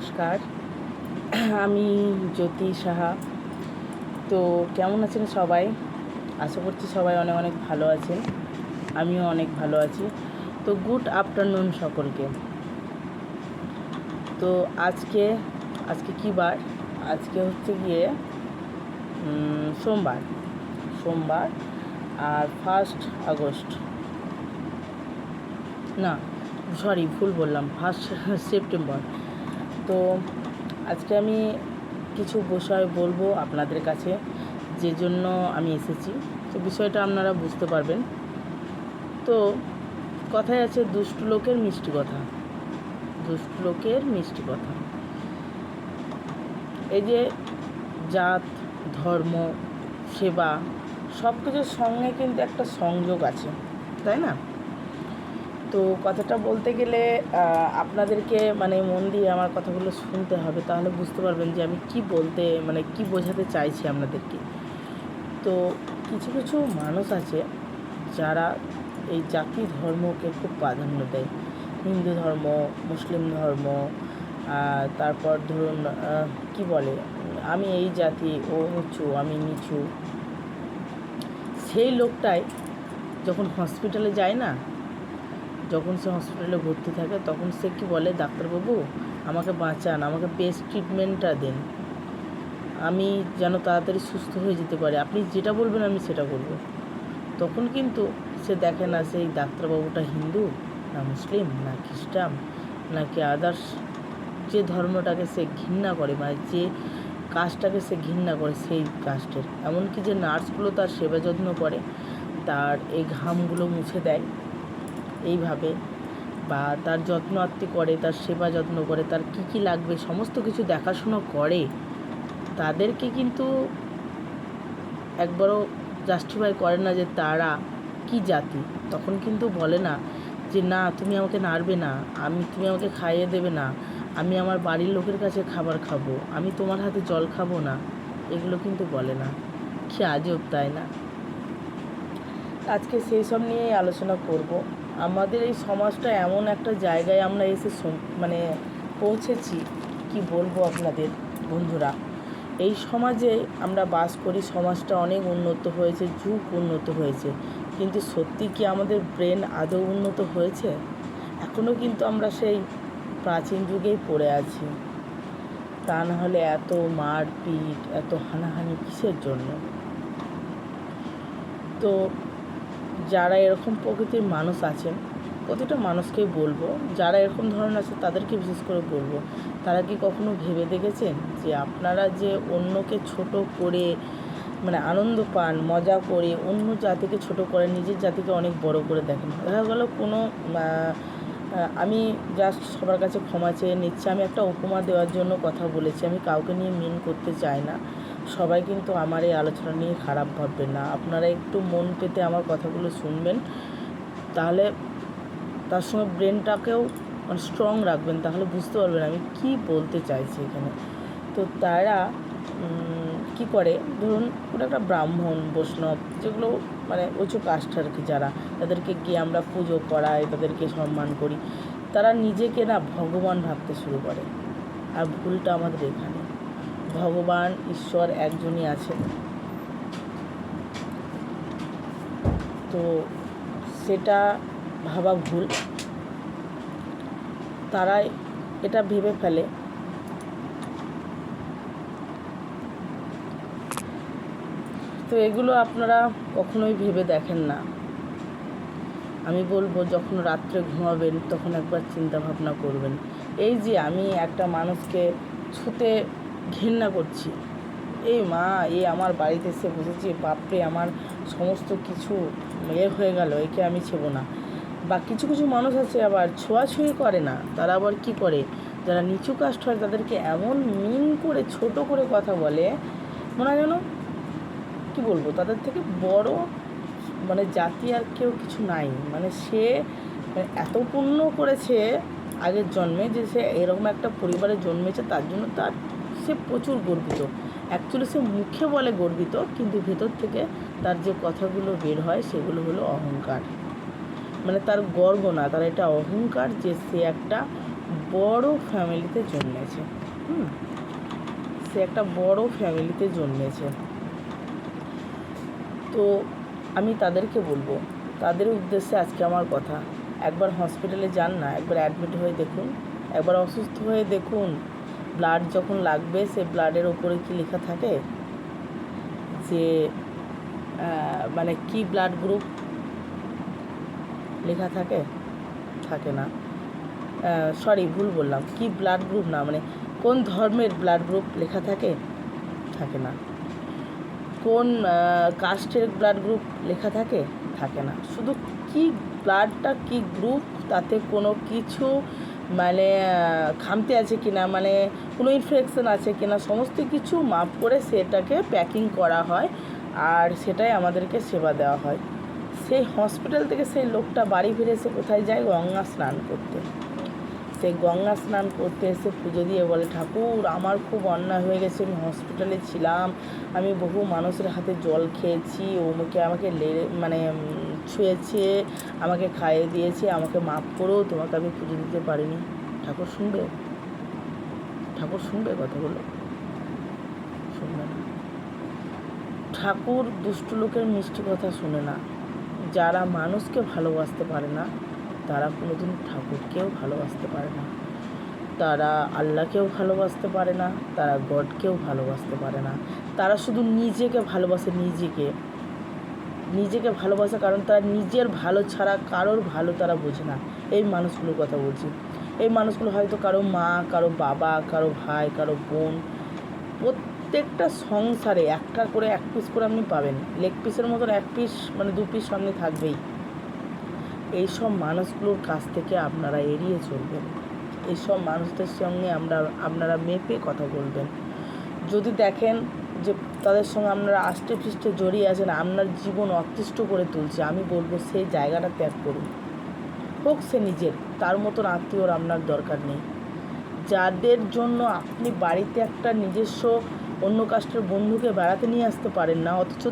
নমস্কার। আমি জ্যোতি সাহা। তো কেমন আছেন সবাই? আশা করছি সবাই অনেক অনেক ভালো আছেন। আমিও অনেক ভালো আছি। তো গুড আফটারনুন সকলকে। তো আজকে কী বার? আজকে হচ্ছে গিয়ে সোমবার আর 1 আগস্ট, না সরি ভুল বললাম, 1 সেপ্টেম্বর। তো আজকে আমি কিছু বিষয় বলবো আপনাদের কাছে, যে জন্য আমি এসেছি। তো বিষয়টা আপনারা বুঝতে পারবেন। তো কথায় আছে দুষ্টু লোকের মিষ্টি কথা। এই যে জাত, ধর্ম, সেবা সব কিছুর সঙ্গে কিন্তু একটা সংযোগ আছে, তাই না? তো কথাটা বলতে গেলে আপনাদেরকে মন দিয়ে আমার কথাগুলো শুনতে হবে, তাহলে বুঝতে পারবেন যে আমি কি বোঝাতে চাইছি আপনাদেরকে। তো কিছু কিছু মানুষ আছে যারা এই জাতি ধর্মকে খুব প্রাধান্য দেয়। হিন্দু ধর্ম, মুসলিম ধর্ম, তারপর ধরুন কি বলে, আমি এই জাতি, ও উঁচু, আমি নিচু। সেই লোকটাই যখন হসপিটালে যায় না, যখন সে হসপিটালে ভর্তি থাকে, তখন সে কি বলে, ডাক্তারবাবু আমাকে বাঁচান, আমাকে বেস্ট ট্রিটমেন্টটা দিন, আমি যেন তাড়াতাড়ি সুস্থ হয়ে যেতে পারি, আপনি যেটা বলবেন আমি সেটা করব। তখন কিন্তু সে দেখে না সেই ডাক্তারবাবুটা হিন্দু না মুসলিম না খ্রিস্টান নাকি আদার্স, যে ধর্মটাকে সে ঘৃণা করে, যে কাজটাকে সে ঘৃণা করে সেই কাজটের। এমনকি যে নার্সগুলো তার সেবা যত্ন করে, তার এই ঘামগুলো মুছে দেয় এইভাবে, বা তার যত্ন আত্তি করে, তার সেবা যত্ন করে, তার কি লাগবে সমস্ত কিছু দেখাশোনা করে, তাদেরকে কিন্তু একবারও জাস্টিফাই করে না যে তারা কি জাতি। তখন কিন্তু বলে না যে না তুমি আমাকে নাড়বে না, তুমি আমাকে খাইয়ে দেবে না, আমি আমার বাড়ির লোকের কাছে খাবার খাবো, আমি তোমার হাতে জল খাবো না, এগুলো কিন্তু বলে না। কি আজব, তাই না? আজকে সেই সব নিয়েই আলোচনা করব। আমাদের এই সমাজটা এমন একটা জায়গায় আমরা এসে পৌঁছেছি, কি বলবো আপনাদের বন্ধুরা। এই সমাজে আমরা বাস করি, সমাজটা অনেক উন্নত হয়েছে, যুগ উন্নত হয়েছে, কিন্তু সত্যি কি আমাদের ব্রেন আদৌ উন্নত হয়েছে? এখনও কিন্তু আমরা সেই প্রাচীন যুগেই পড়ে আছি। তা না হলে এত মারপিট, এত হানাহানি কিসের জন্য? তো যারা এরকম প্রকৃতির মানুষ আছেন, প্রতিটা মানুষকেই বলবো, যারা এরকম ধরনের আছে তাদেরকে বিশেষ করে বলবো, তারা কি কখনো ভেবে দেখেছেন যে আপনারা যে অন্যকে ছোট করে আনন্দ পান, মজা করে অন্য জাতিকে ছোট করে নিজের জাতিকে অনেক বড় করে দেখেন? দেখা গেল কোনো আমি জাস্ট সবার কাছে ক্ষমা চেয়ে নিচ্ছি, আমি একটা উপমা দেওয়ার জন্য কথা বলেছি, আমি কাউকে নিয়ে মিন করতে চাই না। সবাই কিন্তু আমার এই আলোচনা নিয়ে খারাপ ভাববেন না, আপনারা একটু মন পেতে আমার কথাগুলো শুনবেন, তাহলে তার সঙ্গে ব্রেনটাকেও স্ট্রং রাখবেন, তাহলে বুঝতে পারবেন আমি কি বলতে চাইছি এখানে। তো তারা কি করে, ধরুন ওটা একটা ব্রাহ্মণ, বৈষ্ণব, যেগুলো উঁচু কাস্ট আর কি, যারা, তাদেরকে গিয়ে আমরা পুজো করাই, তাদেরকে সম্মান করি, তারা নিজেকে না ভগবান ভাবতে শুরু করে। আর ভুলটা আমাদের এখানে, ভগবান ঈশ্বর একজনই আছেন। তো সেটা ভাবা ভুল। তারা এটা ভেবে ফেলে, তো এগুলো আপনারা কখনোই ভেবে দেখেন না। আমি বলবো যখন রাত্রে ঘুমাবেন তখন একবার চিন্তা ভাবনা করবেন, এই যে আমি একটা মানুষকে ছুতে ঘেন্না করছি, এই মা আমার বাড়িতে এসে বসেছি, বাপরে আমার সমস্ত কিছু হয়ে গেল, একে আমি ছেবো না। বা কিছু কিছু মানুষ আছে আবার ছোঁয়াছুঁয়ি করে না, তারা আবার কি করে, যারা নিচু কাস্ট হয় তাদেরকে এমন মিন করে ছোট করে কথা বলে, মনে হয় যেন কী বলবো, তাদের থেকে বড় জাতি আর কেউ কিছু নাই। সে এত পুণ্য করেছে আগের জন্মে যে সে এরকম একটা পরিবারে জন্মেছে, তার জন্য সে প্রচুর গর্বিত। অ্যাকচুয়ালি সে মুখে বলে গর্বিত, কিন্তু ভেতর থেকে তার যে কথাগুলো বের হয় সেগুলো হলো অহংকার। তার গর্ব না, তার এটা অহংকার যে সে একটা বড় ফ্যামিলিতে জন্মেছে। সে একটা বড় ফ্যামিলিতে জন্মেছে। তো আমি তাদেরকে বলবো, তাদের উদ্দেশ্যে আজকে আমার কথা, একবার হসপিটালে যান না, একবার অ্যাডমিট হয়ে দেখুন, একবার অসুস্থ হয়ে দেখুন। ব্লাড যখন লাগবে সে ব্লাডের ওপরে কি লেখা থাকে, যে মানে কি ব্লাড গ্রুপ লেখা থাকে? থাকে না, সরি ভুল বললাম, কি ব্লাড গ্রুপ না, মানে কোন ধর্মের ব্লাড গ্রুপ লেখা থাকে? থাকে না। কোন কাস্টের ব্লাড গ্রুপ লেখা থাকে? থাকে না। শুধু কি ব্লাডটা কি গ্রুপ, তাতে কোনো কিছু মানে খামতি আছে কি না, মানে কোনো ইনফেকশন আছে কি না, সমস্ত কিছু মাপ করে সেটাকে প্যাকিং করা হয়, আর সেটাই আমাদেরকে সেবা দেওয়া হয়। সেই হসপিটাল থেকে সেই লোকটা বাড়ি ফিরে এসে কোথায় যায়? গঙ্গা স্নান করতে। সে গঙ্গা স্নান করতে এসে পুজো দিয়ে বলে, ঠাকুর আমার খুব অন্যায় হয়ে গেছে, আমি হসপিটালে ছিলাম, আমি বহু মানুষের হাতে জল খেয়েছি, আমাকে মানে ছুঁয়েছে, আমাকে খাইয়ে দিয়েছে, আমাকে মাফ করো, তোমাকে আমি পুজো দিতে পারিনি। ঠাকুর শুনবে? ঠাকুর শুনবে কথাগুলো? শুনবে না। ঠাকুর দুষ্টু লোকের মিষ্টি কথা শুনে না। যারা মানুষকে ভালোবাসতে পারে না তারা কোনোদিন ঠাকুরকেও ভালোবাসতে পারে না, তারা আল্লাহকেও ভালোবাসতে পারে না, তারা গডকেও ভালোবাসতে পারে না। তারা শুধু নিজেকে ভালোবাসে, নিজেকে ভালোবাসে, কারণ তারা নিজের ভালো ছাড়া কারোর ভালো তারা বোঝে না। এই মানুষগুলোর কথা বলছি। এই মানুষগুলো হয়তো কারো মা, কারো বাবা, কারো ভাই, কারো বোন, প্রত্যেকটা সংসারে একটা করে এক পিস করে আপনি পাবেন, লেগ পিসের মতন এক পিস মানে দু পিস সামনে থাকবেই। এইসব মানুষগুলোর কাছ থেকে আপনারা এড়িয়ে চলবেন। এইসব মানুষদের সঙ্গে আপনারা মেপে কথা বলবেন। যদি দেখেন যে তাদের সঙ্গে আপনারা আষ্টে পৃষ্ঠে জড়িয়ে আছেন, আপনার জীবন অতিষ্ঠ করে তুলছে, আমি বলবো সেই জায়গাটা ত্যাগ করুন। হোক সে নিজের, তার মতন আত্মীয়র আপনার দরকার নেই। যাদের জন্য আপনি বাড়িতে একটা নিজস্ব অন্য কাস্টের বন্ধুকে বেড়াতে নিয়ে আসতে পারেন না, অথচ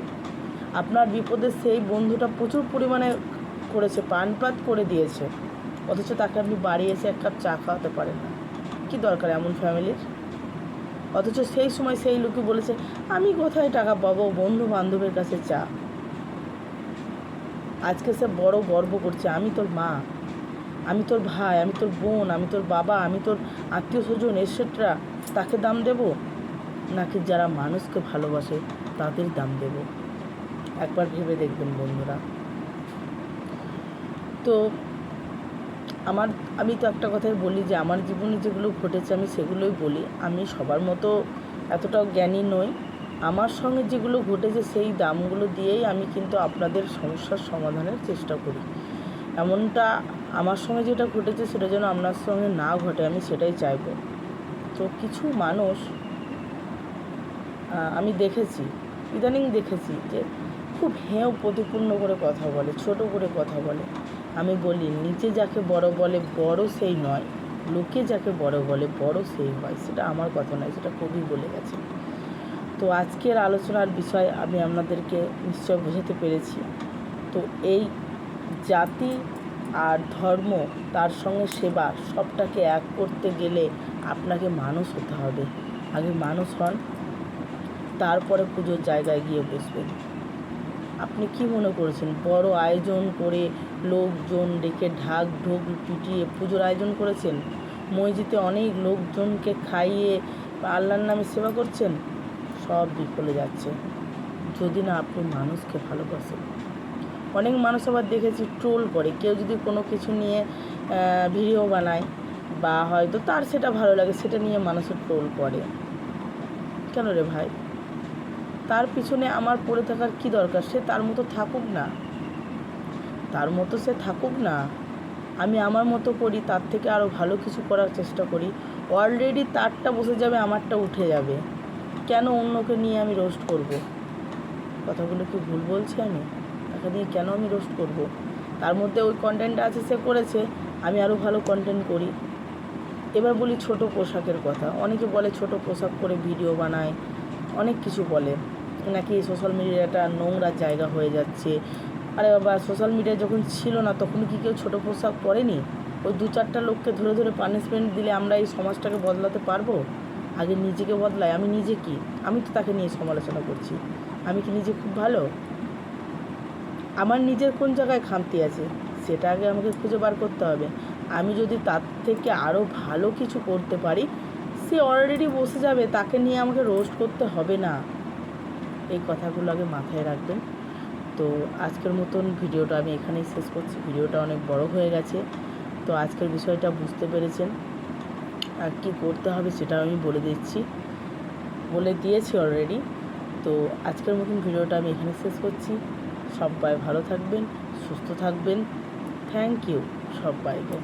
আপনার বিপদে সেই বন্ধুটা প্রচুর পরিমাণে করেছে, প্রাণপাত করে দিয়েছে, অথচ তাকে আপনি বাড়ি এসে এক কাপ চা খাওয়াতে পারেন না। কী দরকার এমন ফ্যামিলির? অথচ সেই সময় সেই লোকই বলেছে, আমি কোথায় টাকা পাবো, বন্ধু বান্ধবের কাছে চা। আজকে সে বড় গর্ব করছে, আমি তোর মা, আমি তোর ভাই, আমি তোর বোন, আমি তোর বাবা, আমি তোর আত্মীয় স্বজন এটসেট্রা, তাকে দাম দেব নাকি যারা মানুষকে ভালোবাসে তাদের দাম দেব? একবার ভেবে দেখবেন বন্ধুরা। তো আমি তো একটা কথাই বলি যে আমার জীবনে যেগুলো ঘটেছে আমি সেগুলোই বলি। আমি সবার মতো এতটাও জ্ঞানী নই। আমার সঙ্গে যেগুলো ঘটেছে সেই দামগুলো দিয়েই আমি কিন্তু আপনাদের সমস্যার সমাধানের চেষ্টা করি। এমনটা আমার সঙ্গে যেটা ঘটেছে সেটা যেন আপনার সঙ্গে না ঘটে, আমি সেটাই চাইব। তো কিছু মানুষ আমি দেখেছি, ইদানিং দেখেছি যে খুব হেয় প্রতিপূর্ণ করে কথা বলে, ছোট করে কথা বলে। আমি বলি, নিচে যাকে বড় বলে বড় সেই নয়, লোকে যাকে বড় বলে বড় সেই হয়। সেটা আমার কথা নয়, সেটা কবি বলে গেছে। তো আজকের আলোচনার বিষয় আমি আপনাদেরকে নিশ্চয় বোঝাতে পেরেছি। তো এই জাতি আর ধর্ম, তার সঙ্গে সেবা, সবটাকে এক করতে গেলে আপনাকে মানুষ হতে হবে। আগে মানুষ হন, তারপরে পুজোর জায়গায় গিয়ে বসবেন। আপনি কি মনে করেছেন বড় আয়োজন করে লোকজন ডেকে ঢাক ঢোল পিটিয়ে পুজোর আয়োজন করেছেন, মসজিদে অনেক লোকজনকে খাইয়ে আল্লাহর নামে সেবা করছেন? সব বিফলে যাচ্ছে যদি না আপনি মানুষকে ভালোবাসেন। অনেক মানুষ আবার দেখেছি ট্রোল করে, কেউ যদি কোনো কিছু নিয়ে ভিডিও বানায় বা হয়তো তার সেটা ভালো লাগে, সেটা নিয়ে মানুষের ট্রোল করে। কেন রে ভাই? তার পিছনে আমার পড়ে থাকার কি দরকার? সে তার মতো থাকুক না, তার মতো সে থাকুক না। আমি আমার মতো করি, তার থেকে আরও ভালো কিছু করার চেষ্টা করি। অলরেডি তারটা বসে যাবে, আমারটা উঠে যাবে। কেন অন্যকে নিয়ে আমি রোস্ট করব? কথাগুলো কি ভুল বলছি? আমি তাকে নিয়ে কেন আমি রোস্ট করব? তার মধ্যে ওই কন্টেন্টটা আছে, সে করেছে, আমি আরও ভালো কন্টেন্ট করি। এবার বলি ছোট পোশাকের কথা। অনেকে বলে ছোট পোশাক করে ভিডিও বানায়, অনেক কিছু বলে, নাকি সোশ্যাল মিডিয়াটা নোংরা জায়গা হয়ে যাচ্ছে। আরে বাবা, সোশ্যাল মিডিয়া যখন ছিল না তখন কি কেউ ছোট পোশাক পরেনি? ওই 2-4টা লোককে ধরে ধরে পানিশমেন্ট দিলে আমরা এই সমাজটাকে বদলাতে পারবো? আগে নিজেকে বদলাই। আমি নিজে কি? আমি তো তাকে নিয়ে সমালোচনা করছি। আমি কি নিজে খুব ভালো? আমার নিজের কোন জায়গায় খামতি আছে সেটা আগে আমাকে খুঁজে বার করতে হবে। আমি যদি তার থেকে আরও ভালো কিছু করতে পারি, সে অলরেডি বসে যাবে, তাকে নিয়ে আমাকে রোস্ট করতে হবে না। এই কথাগুলো আগে মাথায় রাখবেন। তো আজকের মতন ভিডিওটা আমি এখানেই শেষ করছি। ভিডিওটা অনেক বড় হয়ে গেছে। তো আজকের বিষয়টা বুঝতে পেরেছেন, আর কী করতে হবে সেটাও আমি বলে দিয়েছি অলরেডি। তো আজকের মতন ভিডিওটা আমি এখানে শেষ করছি। সবাই ভালো থাকবেন, সুস্থ থাকবেন। থ্যাংক ইউ সবাইকে।